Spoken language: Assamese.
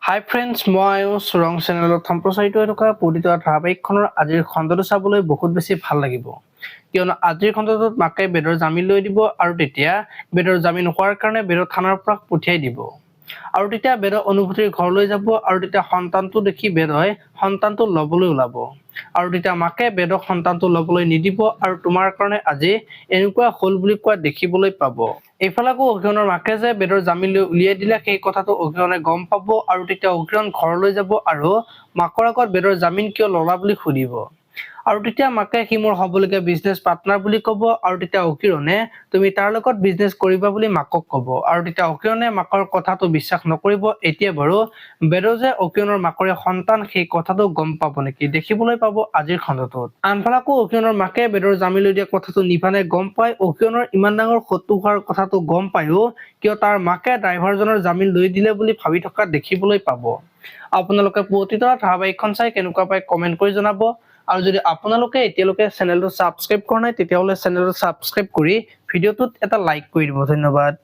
হাই ফ্ৰেণ্ডছ, মই আয়ুষ ৰং চেনেলত সম্প্ৰচাৰিত হৈ থকা পতিত ধাৰাবাহিকখনৰ আজিৰ খণ্ডটো চাবলৈ বহুত বেছি ভাল লাগিব, কিয়নো আজিৰ খণ্ডটোত মাকে বেদৰ জামিন লৈ দিব আৰু তেতিয়া বেদৰ জামিন হোৱাৰ কাৰণে বেদৰ থানাৰ পৰা পঠিয়াই দিব আৰু তেতিয়া বেদৰ অনুভূতিৰ ঘৰলৈ যাব আৰু তেতিয়া সন্তানটো দেখি বেদই সন্তানটো ল'বলৈ ওলাব আৰু তেতিয়া মাকে বেদক সন্তানটো ল'বলৈ নিদিব আৰু তোমাৰ কাৰণে আজি এনেকুৱা হল বুলি কোৱা দেখিবলৈ পাব। এইফালে আকৌ অগ্ৰহণৰ মাকে যে বেদৰ জামিন লৈ উলিয়াই দিলে সেই কথাটো অগ্ৰহণে গম পাব আৰু তেতিয়া অগ্ৰহণ ঘৰলৈ যাব আৰু মাকৰ আগত বেদৰ জামিন কিয় ল'লা বুলি সুধিব আৰু তেতিয়া মাকে সি মোৰ হ'বলগীয়া বিজনেছ পাৰ্টনাৰ বুলি ক'ব আৰু তেতিয়া অকিৰণে তুমি তাৰ লগত বিজনেছ কৰিবা বুলি মাকক ক'ব আৰু তেতিয়া অকিৰণে মাকৰ কথাটো বিশ্বাস নকৰিব। এতিয়া বাৰু বেদৰ যে অকিৰণৰ মাকৰে সন্তান সেই কথাটো গম পাব নেকি, দেখিবলৈ পাব আজিৰ খণ্ডটোত। আনফালে আকৌ অকিৰণৰ মাকে বেদৰ জামিন লৈ দিয়া কথাটো নিভানে গম পায়। অকিৰণৰ ইমান ডাঙৰ শত্ৰু হোৱাৰ কথাটো গম পায়ো কিয় তাৰ মাকে ড্ৰাইভাৰজনৰ জামিন লৈ দিলে বুলি ভাবি থকা দেখিবলৈ পাব। আপোনালোকে পতিত ধাৰাবাহিকখন চাই কেনেকুৱা পায় কমেন্ট কৰি জনাব আৰু যদি আপোনালোকে এতিয়ালৈকে চেনেলটো ছাবস্ক্ৰাইব কৰা নাই তেতিয়াহ'লে চেনেলটো ছাবস্ক্ৰাইব কৰি ভিডিঅ'টোত এটা লাইক কৰি দিব। ধন্যবাদ।